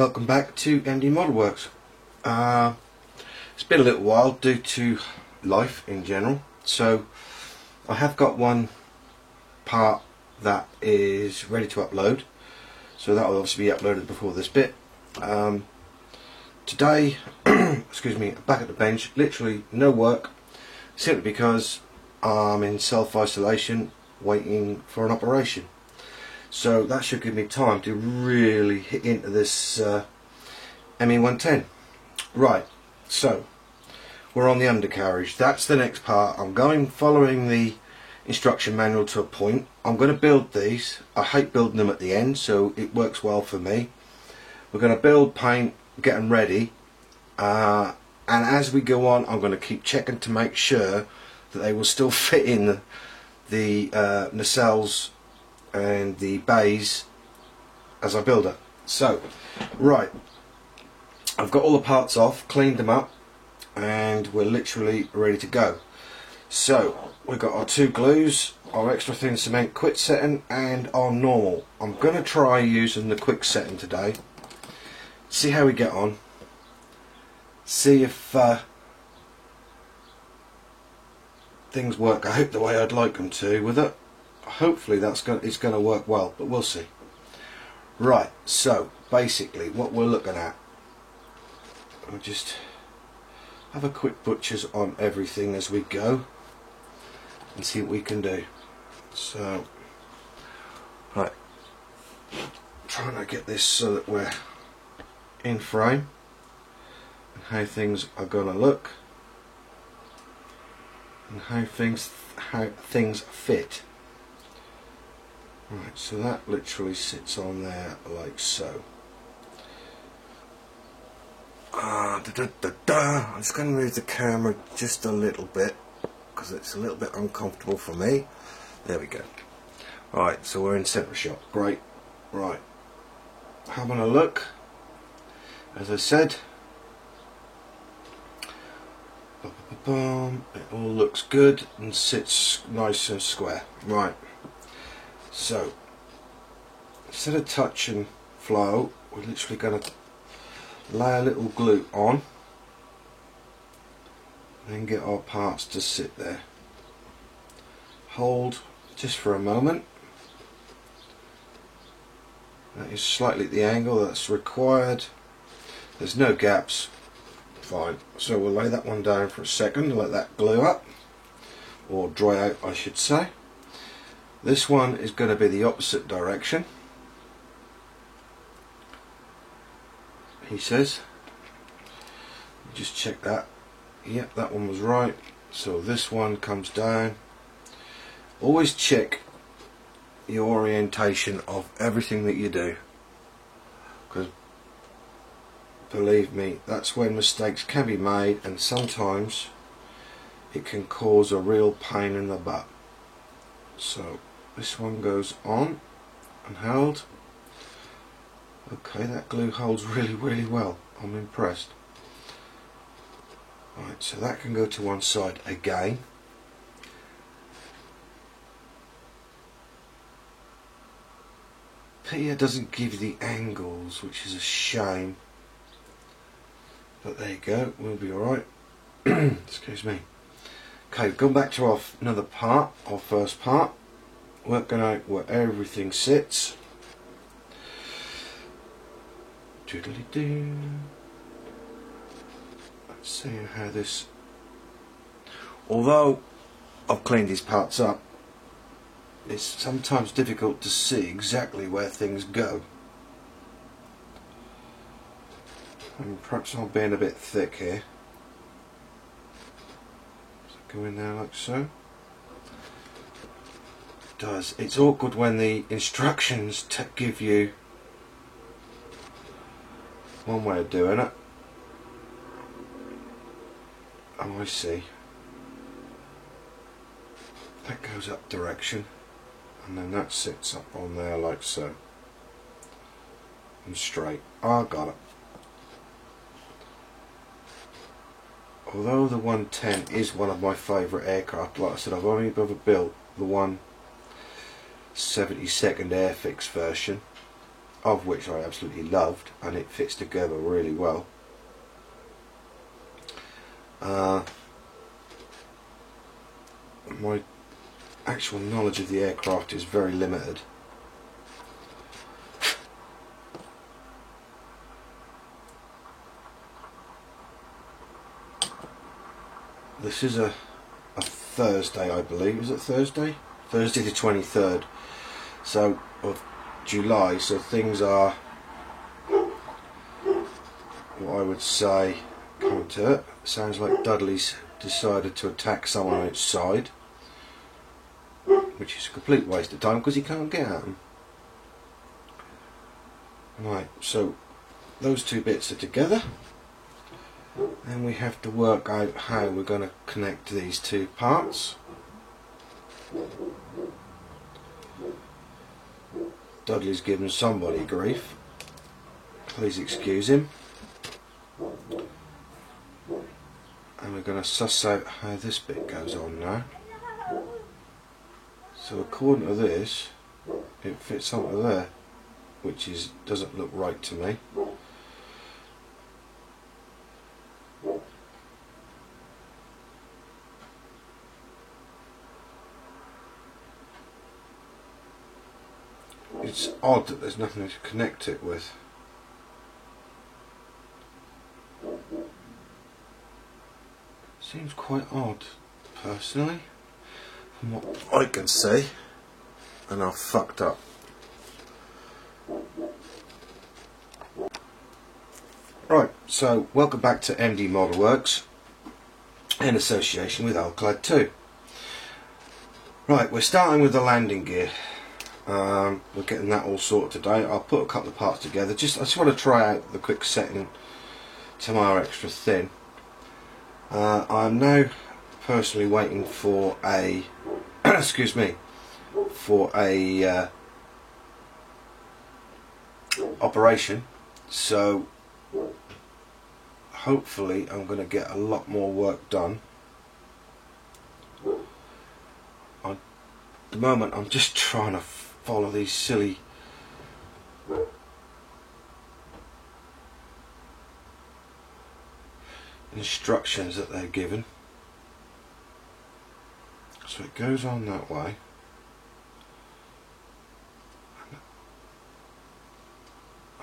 Welcome back to MD Model Works. It's been a little while due to life in general, so I have got one part that is ready to upload, so that will obviously be uploaded before this bit. Today, excuse me, back at the bench, literally no work, simply because I'm in self-isolation waiting for an operation. So that should give me time to really hit into this ME110. Right, so we're on the undercarriage. That's the next part. I'm going following the instruction manual to a point. I'm going to build these. I hate building them at the end, so it works well for me. We're going to build, paint, get them ready, and as we go on I'm going to keep checking to make sure that they will still fit in the nacelles and the bays as I build it. So, right, I've got all the parts off, cleaned them up, and we're literally ready to go. So, we've got our two glues, our extra thin cement quick setting, and our normal. I'm going to try using the quick setting today, see how we get on, see if things work. I hope the way I'd like them to with it. Hopefully it's going to work well, but we'll see. Right, so basically what we're looking at, I'll just have a quick butchers on everything as we go and see what we can do. So, right, trying to get this so that we're in frame and how things are going to look and how things fit. Right, so that literally sits on there like so. I'm just going to move the camera just a little bit because it's a little bit uncomfortable for me. There we go. Right, so we're in centre shot. Great. Right, having a look. As I said, it all looks good and sits nice and square. Right. So, instead of touch and flow, we're literally going to lay a little glue on and then get our parts to sit there. Hold just for a moment. That is slightly at the angle that's required. There's no gaps. Fine. So we'll lay that one down for a second and let that glue up, or dry out I should say. This one is going to be the opposite direction, he says. Just check that. Yep, that one was right. So this one comes down. Always check your orientation of everything that you do, because believe me, that's when mistakes can be made, and sometimes it can cause a real pain in the butt. So this one goes on and held. Okay, that glue holds really well. I'm impressed. Right, so that can go to one side again. Here doesn't give you the angles, which is a shame. But there you go, we'll be alright. Excuse me. Okay, we've gone back to another part, our first part. Working out where everything sits. Doodly-doo. Let's see how this... Although I've cleaned these parts up, it's sometimes difficult to see exactly where things go. And perhaps I'm being a bit thick here. Does it go in there like so? It does. It's awkward when the instructions give you one way of doing it. Oh, I see. That goes up direction, and then that sits up on there like so. And straight. I got it. Although the 110 is one of my favourite aircraft, like I said, I've only ever built the 172nd Airfix version. of which I absolutely loved, and it fits together really well. My actual knowledge of the aircraft is very limited. This is a Thursday, I believe. Is it Thursday? Thursday the 23rd. So of July. So things are, what I would say, coming to it. Sounds like Dudley's decided to attack someone outside, which is a complete waste of time because he can't get at them. Right. So those two bits are together. And we have to work out how we're going to connect these two parts. Dudley's given somebody grief. Please excuse him. And we're going to suss out how this bit goes on now. So according to this, it fits onto there, which doesn't look right to me. It's odd that there's nothing to connect it with. Seems quite odd, personally, from what I can see, and I've fucked up. Right, so welcome back to MD Model Works in association with Alclad 2. Right, we're starting with the landing gear. We're getting that all sorted today. I'll put a couple of parts together. I just want to try out the quick setting to my extra thin. I'm now personally waiting for a excuse me, for a operation. So hopefully I'm going to get a lot more work done. At the moment I'm just trying to follow these silly instructions that they're given. So it goes on that way,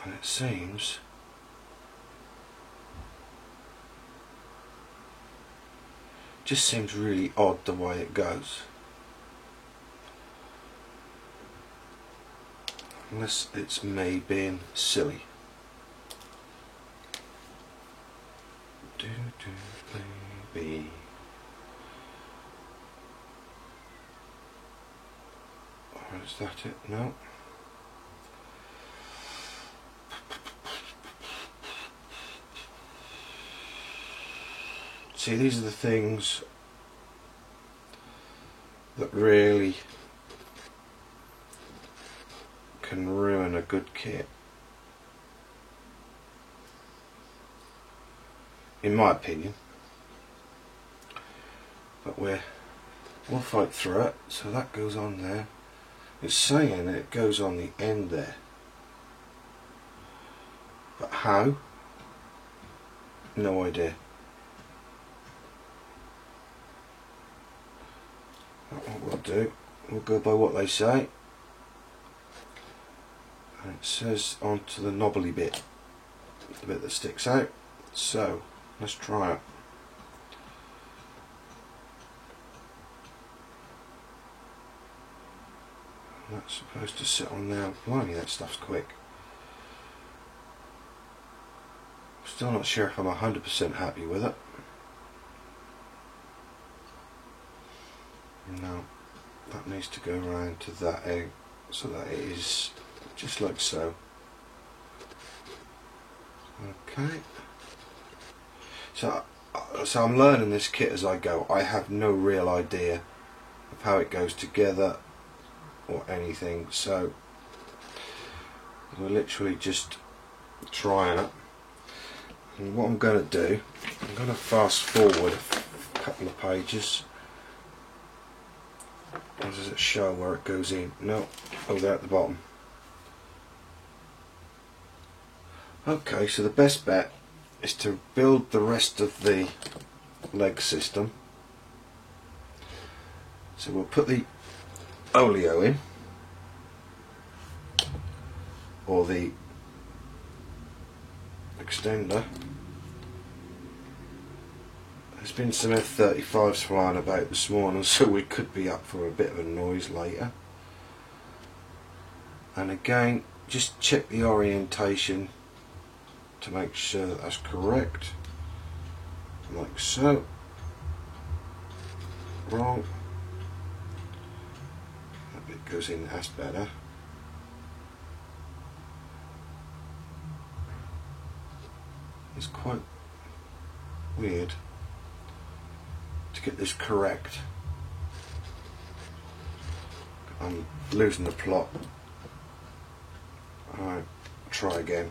and it seems just seems really odd the way it goes. Unless it's me being silly. Baby. Or is that it? No. See, these are the things that really can ruin a good kit, in my opinion. But we'll fight through it. So that goes on there. It's saying it goes on the end there, but how? No idea. What we'll do, we'll go by what they say. And it says onto the knobbly bit, the bit that sticks out. So let's try it. And that's supposed to sit on there. Blimey, that stuff's quick. Still not sure if I'm 100% happy with it. No, that needs to go around to that egg so that it is just like so. Okay. So I'm learning this kit as I go. I have no real idea of how it goes together or anything. So we're literally just trying it. And what I'm going to do, I'm going to fast forward a couple of pages. Or does it show where it goes in? No. Oh, there at the bottom. Okay, so the best bet is to build the rest of the leg system. So we'll put the oleo in, or the extender. There's been some F-35s flying about this morning, so we could be up for a bit of a noise later. And again, just check the orientation to make sure that that's correct, like so. Wrong. That bit goes in, that's better. It's quite weird to get this correct. I'm losing the plot. Alright, try again.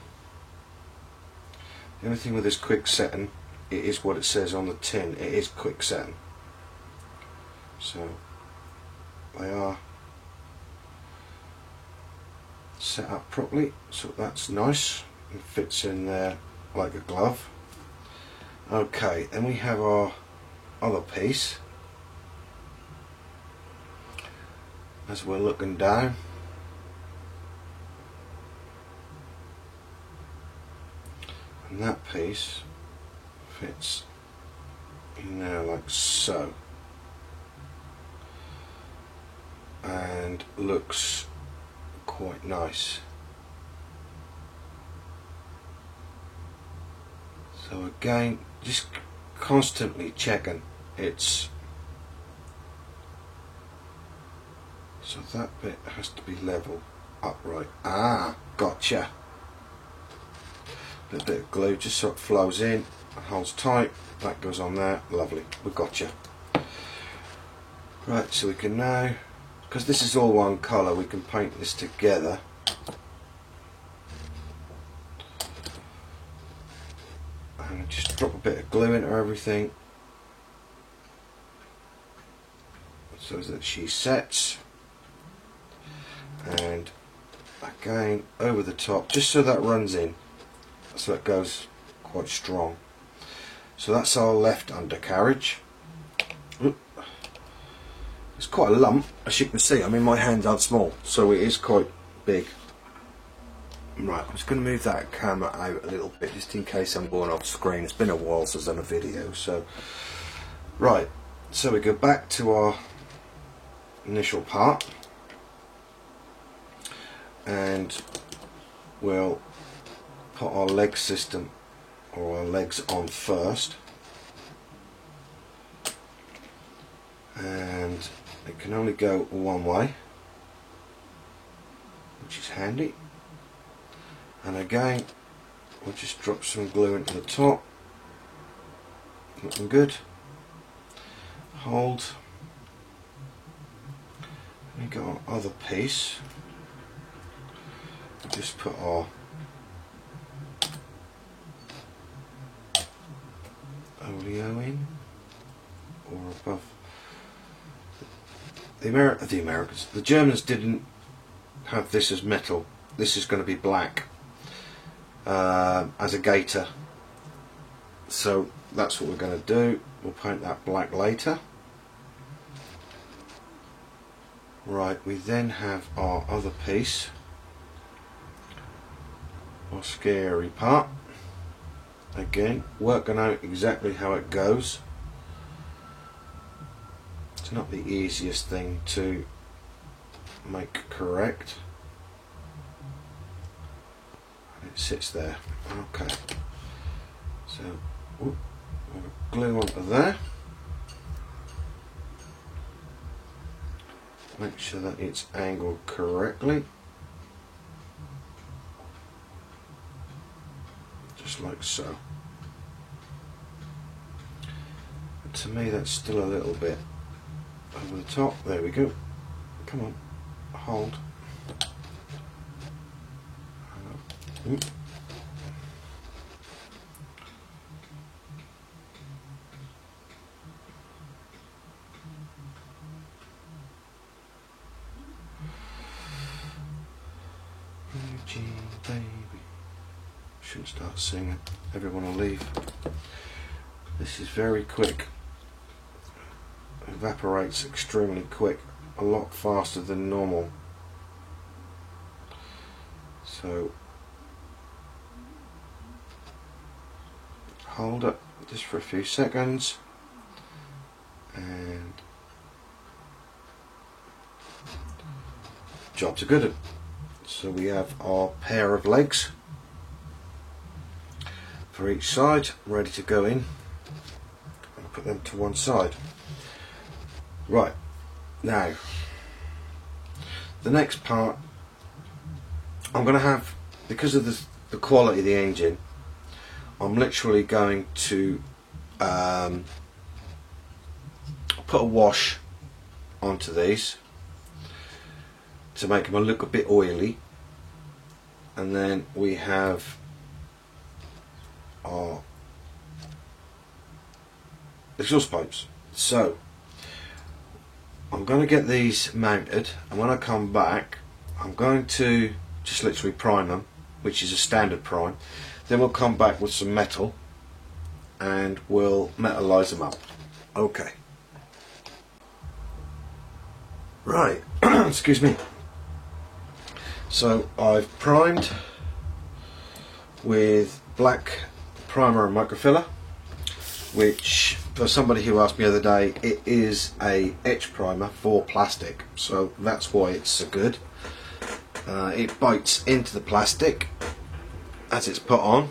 The only thing with this quick setting, it is what it says on the tin, it is quick setting. So they are set up properly, so that's nice. It fits in there like a glove. Okay, then we have our other piece. As we're looking down, and that piece fits in there like so, and looks quite nice. So again, just constantly checking it's, so that bit has to be level, upright. Ah, gotcha. A bit of glue just so it flows in and holds tight. That goes on there, lovely, we gotcha. Right, so we can now, because this is all one colour, we can paint this together. And just drop a bit of glue into everything so that she sets. And again over the top, just so that runs in, so it goes quite strong. So that's our left undercarriage. It's quite a lump, as you can see. I mean, my hands aren't small, so it is quite big. Right, I'm just going to move that camera out a little bit, just in case I'm going off screen. It's been a while since I've done a video, so right. So we go back to our initial part, and we'll put our leg system, or our legs, on first. And it can only go one way, which is handy. And again, we'll just drop some glue into the top. Looking good. Hold. And we got our other piece. We'll just put our oleo in, or above. The Germans didn't have this as metal. This is going to be black as a gaiter. So that's what we're going to do. We'll paint that black later. Right, we then have our other piece, our scary part. Again, working out exactly how it goes. It's not the easiest thing to make correct. And it sits there. Okay. So, we'll glue onto there. Make sure that it's angled correctly. Just like so. And to me that's still a little bit over the top. There we go. Come on, hold. Ooh. Eugene, baby, shouldn't start singing, everyone will leave. This is very quick, evaporates extremely quick, a lot faster than normal. So hold it just for a few seconds and jobs are good. So we have our pair of legs for each side ready to go in. I'll put them to one side. Right, now the next part I'm going to have, because of the quality of the engine, I'm literally going to put a wash onto these to make them look a bit oily, and then we have our exhaust pipes. So I'm going to get these mounted, and when I come back I'm going to just literally prime them, which is a standard prime. Then we'll come back with some metal and we'll metallize them up. Okay. Right, excuse me. So I've primed with black primer and microfiller, which for somebody who asked me the other day, it is a etch primer for plastic, so that's why it's so good. It bites into the plastic as it's put on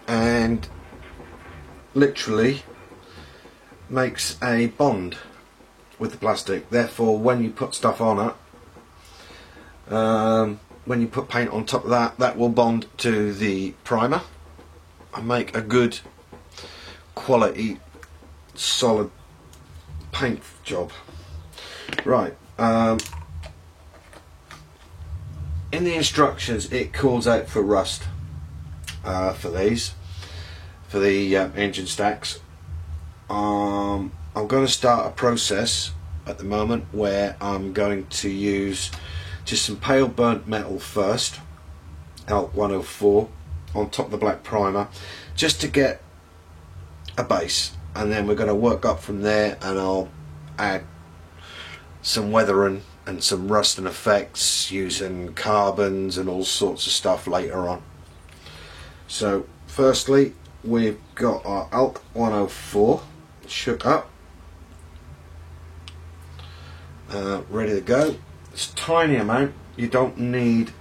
and literally makes a bond with the plastic. Therefore, when you put stuff on it, when you put paint on top of that, that will bond to the primer and make a good quality solid paint job. Right, in the instructions it calls out for rust for these, for the engine stacks. I'm going to start a process at the moment where I'm going to use just some pale burnt metal first, ALK 104, on top of the black primer, just to get a base, and then we're going to work up from there, and I'll add some weathering and some rust and effects using carbons and all sorts of stuff later on. So firstly we've got our ALK 104 shook up, ready to go. It's a tiny amount, you don't need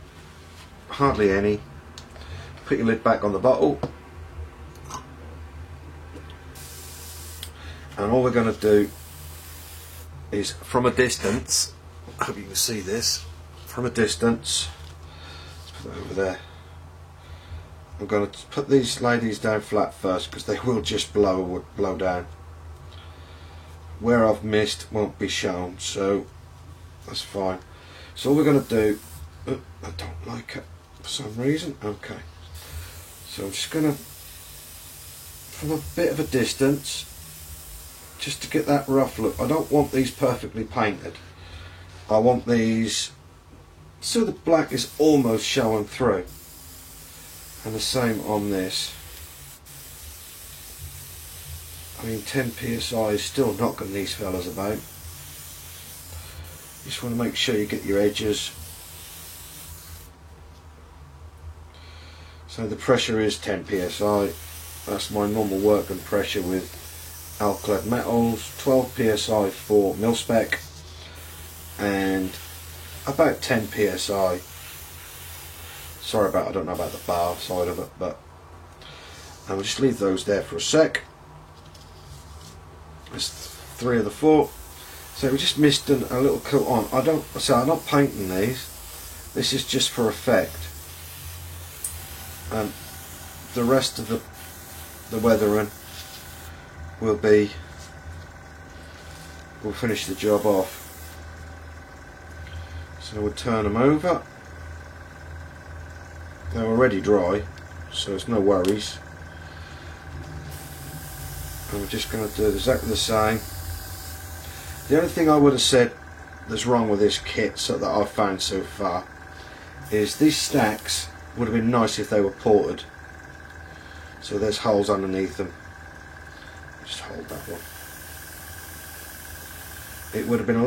hardly any. Put your lid back on the bottle, and all we're going to do is, from a distance, I hope you can see this, from a distance, let's put that over there, I'm going to put these ladies down flat first because they will just blow down. Where I've missed won't be shown, so that's fine. So all we're going to do, I don't like it for some reason, okay, so I'm just going to, from a bit of a distance, just to get that rough look. I don't want these perfectly painted, I want these so the black is almost showing through, and the same on this. I mean, 10 psi is still knocking these fellas about. You just want to make sure you get your edges. So the pressure is 10 psi. That's my normal working pressure with alkyd metals. 12 psi for mil-spec and about 10 psi. Sorry about, I don't know about the bar side of it, but I will just leave those there for a sec. There's 3 of the 4. So we just missed a little coat on. I'm not painting these. This is just for effect. And the rest of the weathering will finish the job off. So we'll turn them over. They're already dry, so it's no worries. And we're just going to do exactly the same. The only thing I would have said that's wrong with this kit, so that I've found so far, is these stacks would have been nice if they were ported. So there's holes underneath them. Just hold that one. It would have been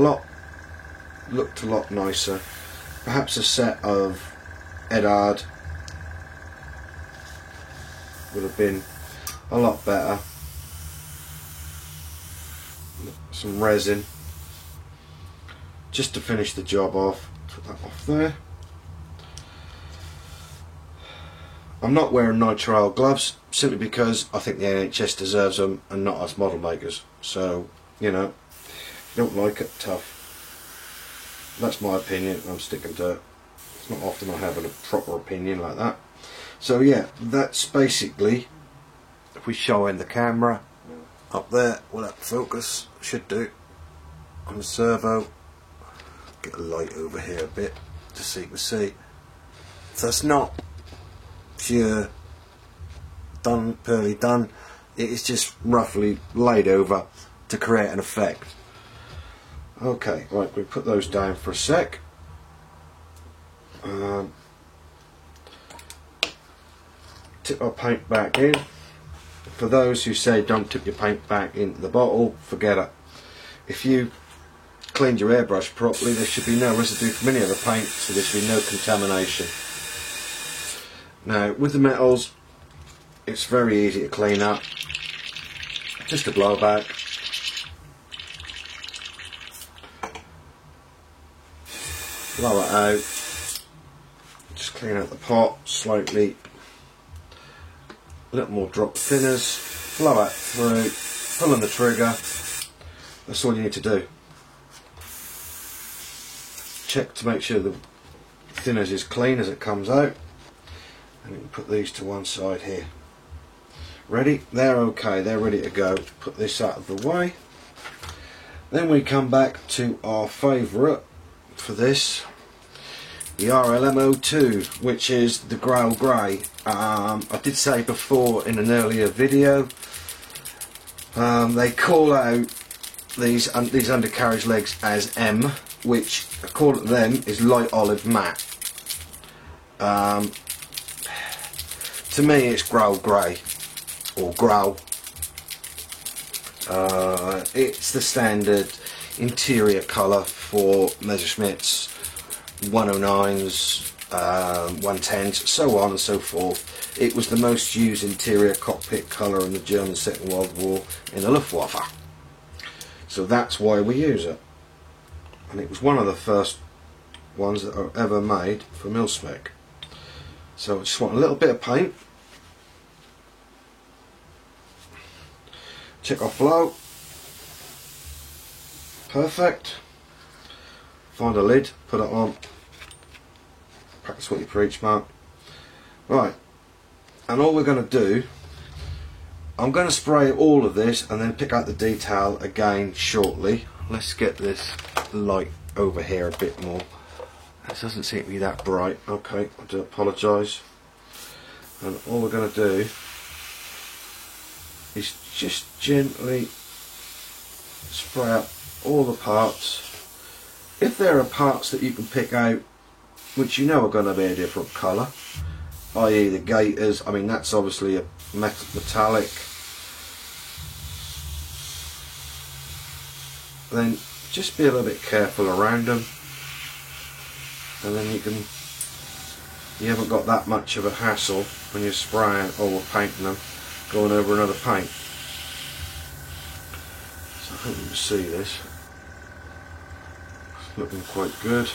looked a lot nicer. Perhaps a set of Eduard would have been a lot better. Some resin just to finish the job off. Put that off there. I'm not wearing nitrile gloves simply because I think the NHS deserves them and not us model makers. So, you know, don't like it, tough. That's my opinion. I'm sticking to it. It's not often I have a proper opinion like that. So yeah, that's basically, if we show in the camera up there, will that focus? Should do. On the servo, get a light over here a bit just so you can see. So it's not pure done, pearly done. It is just roughly laid over to create an effect. Okay, right, we put those down for a sec. Tip our paint back in. For those who say don't tip your paint back into the bottle, forget it. If you cleaned your airbrush properly, there should be no residue from any of the paint, so there should be no contamination. Now, with the metals, it's very easy to clean up. Just a blowback. Blow it out. Just clean out the pot slightly. A little more drop thinners. Blow it through. Pull on the trigger. That's all you need to do. Check to make sure the thinners is clean as it comes out. And you can put these to one side here. Ready? They're okay, they're ready to go. Put this out of the way. Then we come back to our favourite for this, the RLM02, which is the Grail Grey. I did say before in an earlier video, they call out these undercarriage legs as M, which according to them is light olive matte. To me it's Grail Grey, or Grail. It's the standard interior colour for Messerschmitts 109s, 110s, so on and so forth. It was the most used interior cockpit colour in the German Second World War in the Luftwaffe. So that's why we use it. And it was one of the first ones that are ever made for Mil-Spec. So I just want a little bit of paint. Check off blow. Perfect. Find a lid, put it on. Practice what you preach, Mark. Right, and all we're going to do, I'm going to spray all of this and then pick out the detail again shortly. Let's get this light over here a bit more. This doesn't seem to be that bright. Okay, I do apologise. And all we're going to do is just gently spray up all the parts. If there are parts that you can pick out which you know are going to be a different colour, i.e. the gaiters, I mean that's obviously a metallic, then just be a little bit careful around them, and then you haven't got that much of a hassle when you're spraying or painting them, going over another paint. So I hope you can see this. It's looking quite good.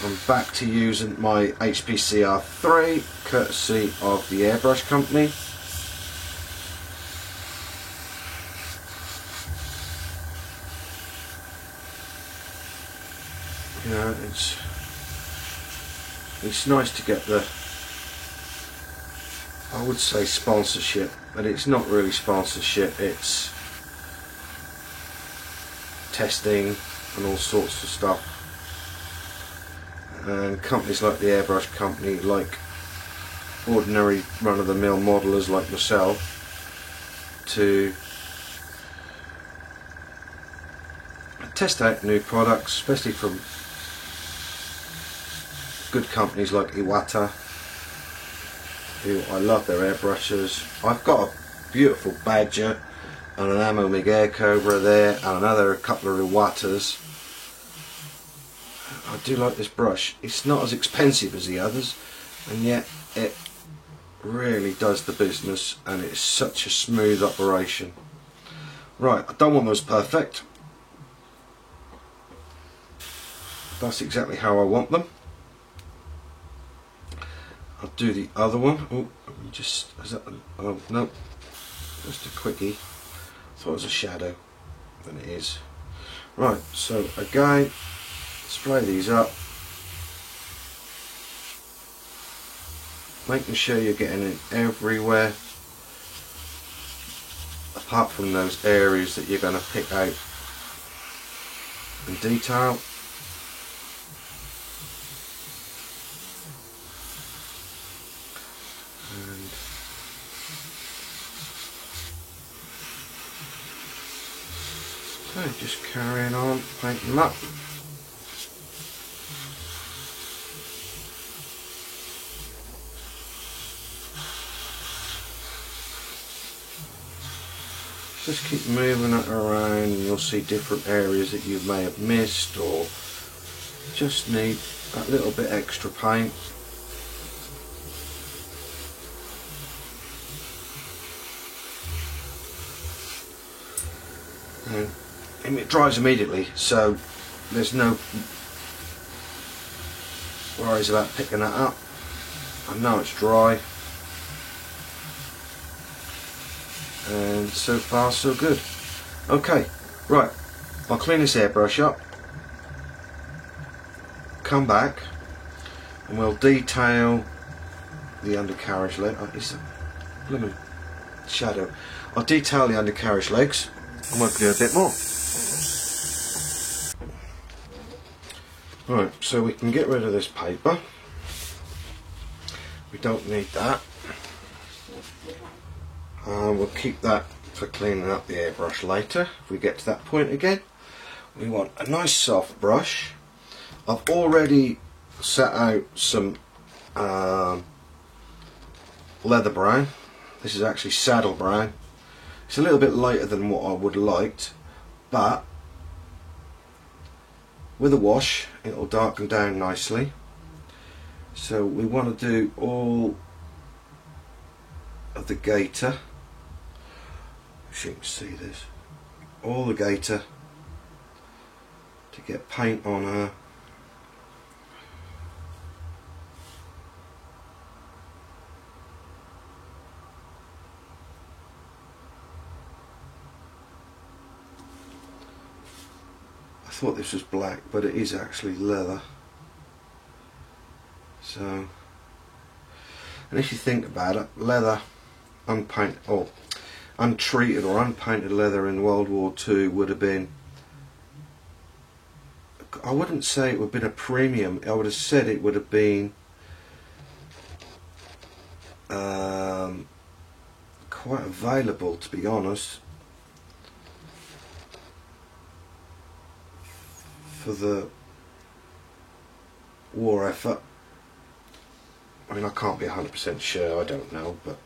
I'm back to using my HPCR3, courtesy of the Airbrush Company. You know, it's nice to get the, I would say sponsorship, but it's not really sponsorship, it's testing and all sorts of stuff. And companies like the Airbrush Company, like ordinary run-of-the-mill modelers like myself, to test out new products, especially from good companies like Iwata, who I love their airbrushes. I've got a beautiful Badger and an Amomig Air Cobra there, and another couple of Iwatas. I do like this brush. It's not as expensive as the others, and yet it really does the business, and it's such a smooth operation. Right, I don't want those perfect. That's exactly how I want them. I'll do the other one. Oh, just, is that, oh no, just a quickie. Thought it was a shadow, and it is. Right, so again, spray these up, making sure you're getting it everywhere, apart from those areas that you're going to pick out in detail. And so just carrying on, painting them up. Just keep moving it around, and you'll see different areas that you may have missed or just need that little bit extra paint. And it dries immediately, so there's no worries about picking that up. I know it's dry, and so far so good. Okay, right, I'll clean this airbrush up, come back, and we'll detail the undercarriage leg. Oh, it's a blooming shadow. I'll detail the undercarriage legs, and we'll do a bit more. Right, so we can get rid of this paper. We don't need that. We'll keep that for cleaning up the airbrush later, if we get to that point again. We want a nice soft brush. I've already set out some leather brown. This is actually saddle brown. It's a little bit lighter than what I would have liked, but with a wash it'll darken down nicely. So we want to do all of the gaiter, if you can see this, all the gaiter to get paint on her. I thought this was black, but it is actually leather. So, and if you think about it, leather, unpainted or untreated or unpainted leather in World War II would have been, I wouldn't say it would have been a premium, I would have said it would have been quite available, to be honest, for the war effort. I mean, I can't be 100% sure, I don't know, but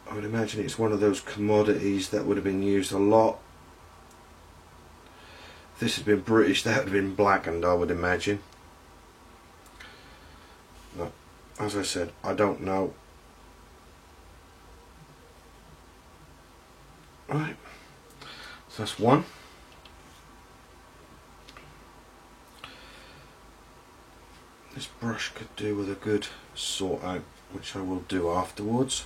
I would imagine it's one of those commodities that would have been used a lot. If this had been British, that would have been blackened, I would imagine. But as I said, I don't know. Right, so that's one. This brush could do with a good sort out, which I will do afterwards.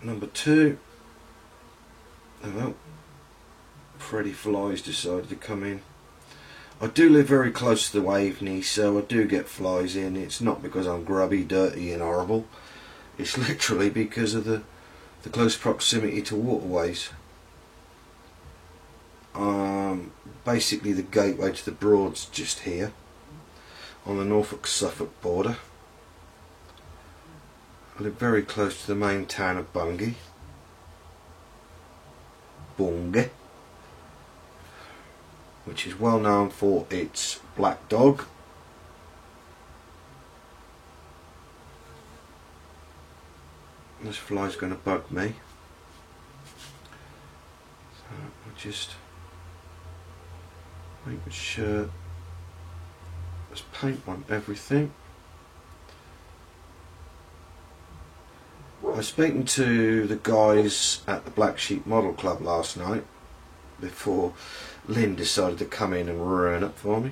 Number two, oh, Freddy Flies decided to come in. I do live very close to the Waveney, so I do get flies in. It's not because I'm grubby, dirty and horrible. It's literally because of the close proximity to waterways. Basically the gateway to the Broads just here on the Norfolk-Suffolk border. I live very close to the main town of Bungay, which is well known for its black dog This fly's going to bug me. So I'll just make sure there's paint on everything. I was speaking to the guys at the Black Sheep Model Club last night before Lynn decided to come in and ruin it for me.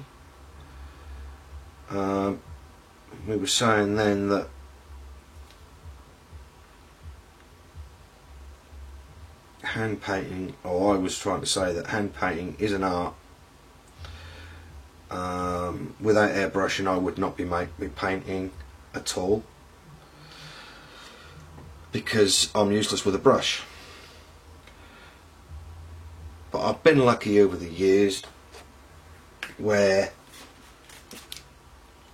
We were saying then that hand painting, or I was trying to say that hand painting is an art. Without airbrushing I would not be painting at all, because I'm useless with a brush. But I've been lucky over the years where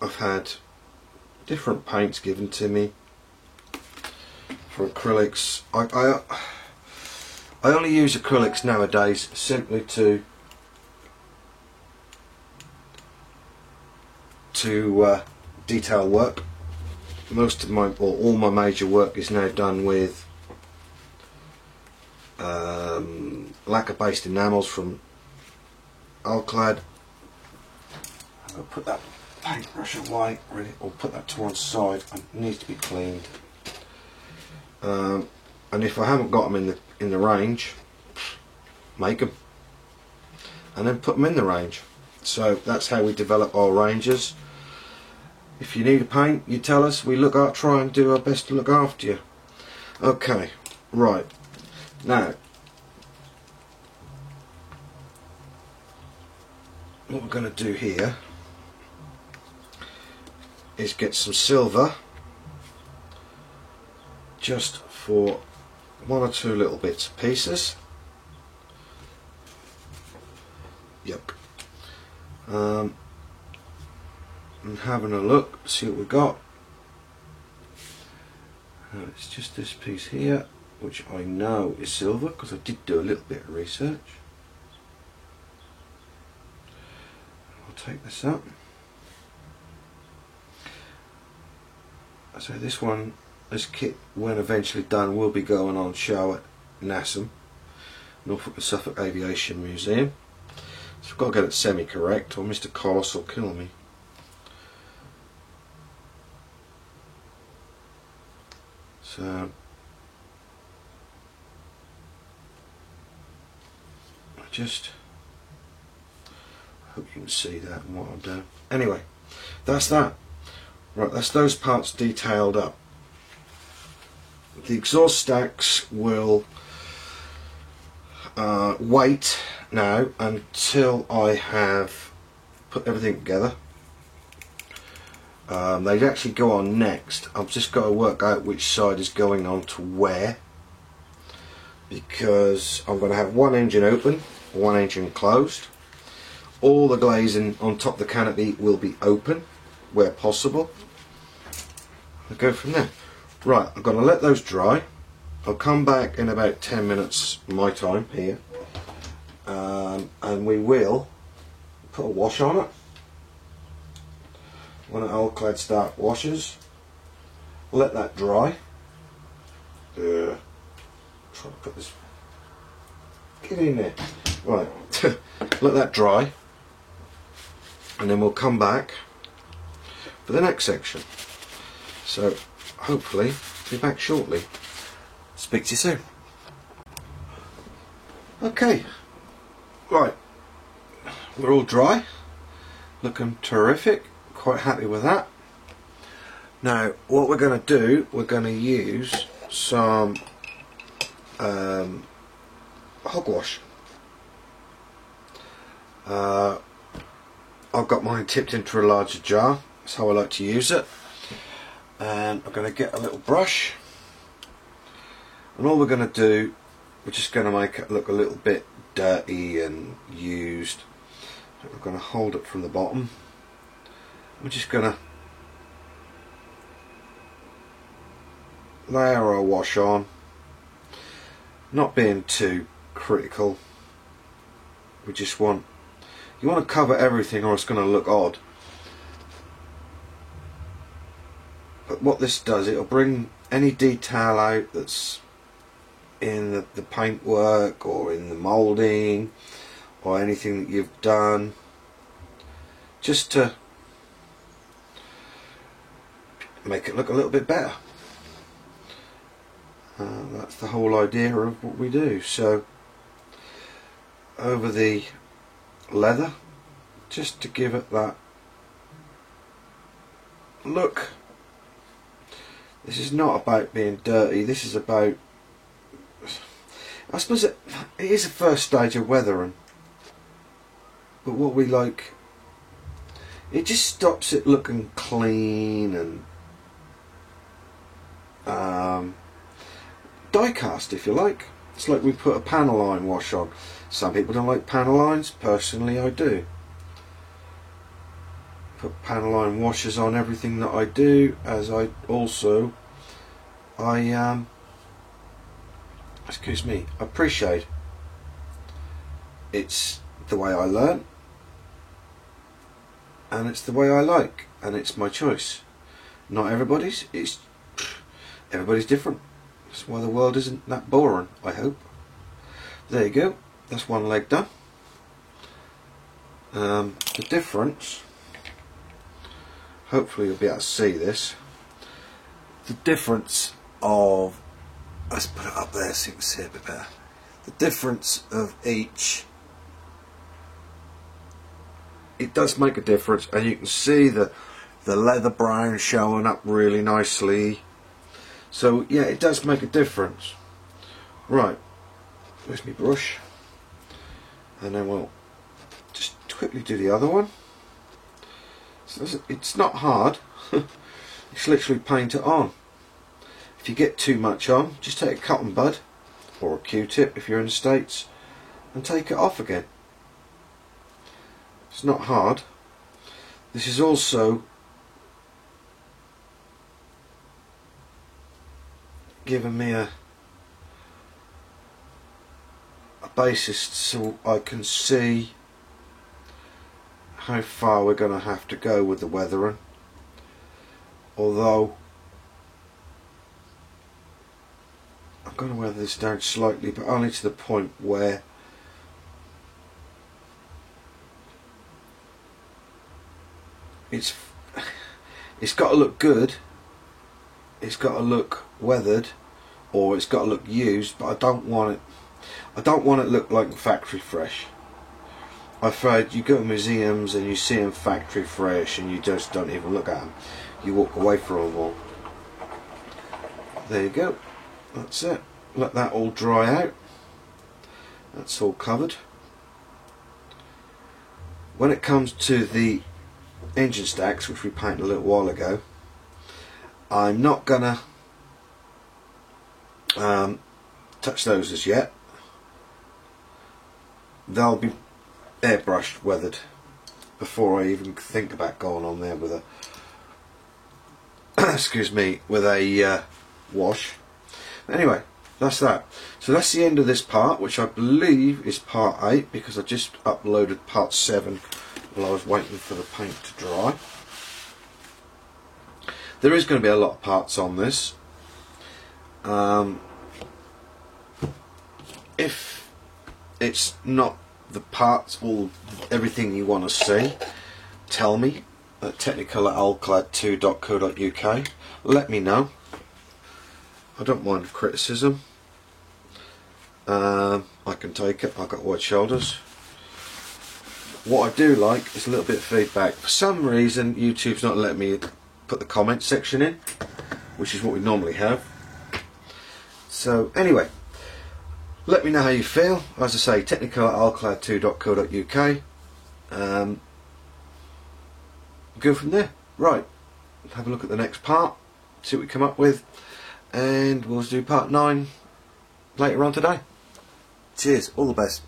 I've had different paints given to me for acrylics. I only use acrylics nowadays simply to detail work. Most of my, or all my major work is now done with lacquer based enamels from Alclad. I'll put that paintbrush away, really, or put that to one side. It needs to be cleaned. And if I haven't got them in the range, make them and then put them in the range. So that's how we develop our ranges. If you need a paint, you tell us. We try and do our best to look after you. Okay, right. Now, what we're going to do here is get some silver, just for one or two little bits and pieces. Yep. And having a look, see what we got. It's just this piece here, which I know is silver because I did do a little bit of research. I'll take this up. So this kit, when eventually done, will be going on show at NASM, Norfolk and Suffolk Aviation Museum. So I've got to get it semi-correct or Mr. Collis will kill me. So I hope you can see that and what I'm doing. Anyway, that's that. Right, that's those parts detailed up. The exhaust stacks will wait now until I have put everything together. They'd actually go on next. I've just got to work out which side is going on to where, because I'm going to have one engine open, one engine closed. All the glazing on top of the canopy will be open where possible. I'll go from there. Right, I'm going to let those dry. I'll come back in about 10 minutes my time here, and we will put a wash on it. One of Alclad Start washers. Let that dry. Try to put this. Get in there. Right. Let that dry, and then we'll come back for the next section. So hopefully be back shortly. Speak to you soon. Okay. Right. We're all dry. Looking terrific. Quite happy with that. Now what we're going to do, we're going to use some hogwash. I've got mine tipped into a larger jar. That's how I like to use it. And I'm going to get a little brush, and all we're going to do, we're just going to make it look a little bit dirty and used. We're going to hold it from the bottom. We're just going to layer our wash on, not being too critical. We just want, you want to cover everything or it's going to look odd. But what this does, it'll bring any detail out that's in the paintwork or in the moulding or anything that you've done, just to make it look a little bit better. That's the whole idea of what we do. So over the leather, just to give it that look. This is not about being dirty, this is about, I suppose it is a first stage of weathering, but what we like, it just stops it looking clean and die cast, if you like. It's like we put a Panaline wash on. Some people don't like Panalines, personally I do. Put Panaline washes on everything that I do, as I also appreciate. It's the way I learn, and it's the way I like, and it's my choice. Not everybody's. Everybody's different. That's why the world isn't that boring, I hope. There you go. That's one leg done. The difference, hopefully you'll be able to see this. The difference of, let's put it up there so you can see it a bit better. The difference of each, it does make a difference, and you can see the leather brown showing up really nicely. So yeah, it does make a difference. Right, where's my brush? And then we'll just quickly do the other one. So it's not hard. It's literally paint it on. If you get too much on, just take a cotton bud or a Q-tip if you're in the States and take it off again. It's not hard. This is also giving me a basis so I can see how far we're going to have to go with the weathering. Although I'm going to weather this down slightly, but only to the point where it's got to look good, it's got to look weathered, or it's got to look used, but I don't want it look like factory fresh. I've heard you go to museums and you see them factory fresh and you just don't even look at them. You walk away from them all. There you go. That's it. Let that all dry out. That's all covered. When it comes to the engine stacks, which we painted a little while ago, I'm not gonna touch those as yet. They'll be airbrushed, weathered, before I even think about going on there with a excuse me, with a wash. Anyway, that's that. So that's the end of this part, which I believe is part 8, because I just uploaded part 7 while I was waiting for the paint to dry. There is going to be a lot of parts on this. If it's not the parts or everything you want to see, tell me at technicolouralclad2.co.uk. let me know. I don't mind criticism. I can take it. I've got wide shoulders. What I do like is a little bit of feedback. For some reason YouTube's not letting me put the comment section in, which is what we normally have. So anyway, let me know how you feel. As I say, technicolouralclad2.co.uk. Go from there. Right, have a look at the next part, see what we come up with, and we'll do part 9 later on today. Cheers, all the best.